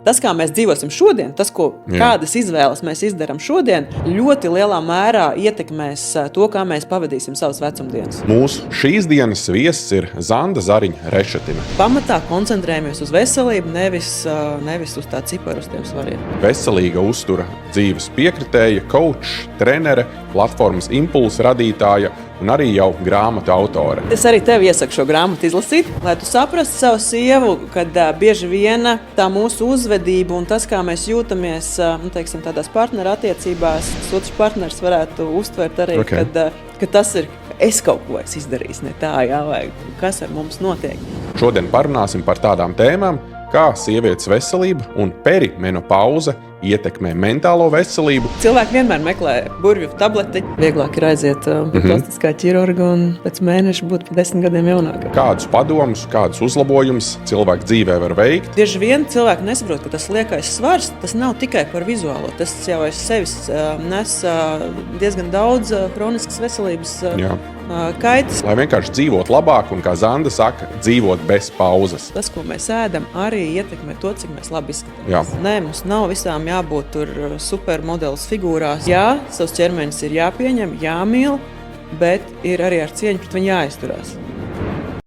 Tas, kā mēs dzīvosim šodien, tas, kādas izvēles mēs izdarām šodien, ļoti lielā mērā ietekmēs to, kā mēs pavadīsim savas vecumdienas. Mūsu šīs dienas viesis ir Zanda Zariņa-Rešetina. Pamatā koncentrējamies uz veselību, nevis uz tā ciparu, uz tiem svariem. Veselīga uztura dzīves piekritēja, coach, trenere, platformas Impulsa radītāja un arī jau grāmatu autore. Es arī tev iesaku šo grāmatu izlasīt, lai tu saprastu savu sievu, kad bieži vien tā mūsu uzvedība un tas, kā mēs jūtamies, teiksim, tādās partnerattiecībās, otrs partners varētu uztvert arī, ka tas ir, es kaut ko esmu izdarījis ne tā, vai kas ar mums notiek. Šodien parunāsim par tādām tēmām, kā sievietes veselība un perimenopauze ietekmē mentālo veselību. Cilvēki vienmēr meklē burvju tableti. Vieglāk ir aiziet pie plastiskā ķirurga un pēc mēneša būt pa 10 gadiem jaunākam. Kādus padomus, kādus uzlabojumus cilvēku dzīvē var veikt? Bieži vien cilvēki nesaprot, ka tas liekais svars, tas nav tikai par vizuālo. Tas jau aiz sevis nes diezgan daudz hroniskas veselības kaitas. Lai vienkārši dzīvot labāk un, kā Zanda saka, dzīvot bez pauzes. Tas, ko mēs ēdam, arī ietekmē to, cik mēs labi izskatāmies. Jā. Nē, mums nav visām jābūt tur supermodeles figūrās. Jā, savs ķermenis ir jāpieņem, jāmīl, bet ir arī ar cieņu pret viņu jāizturās.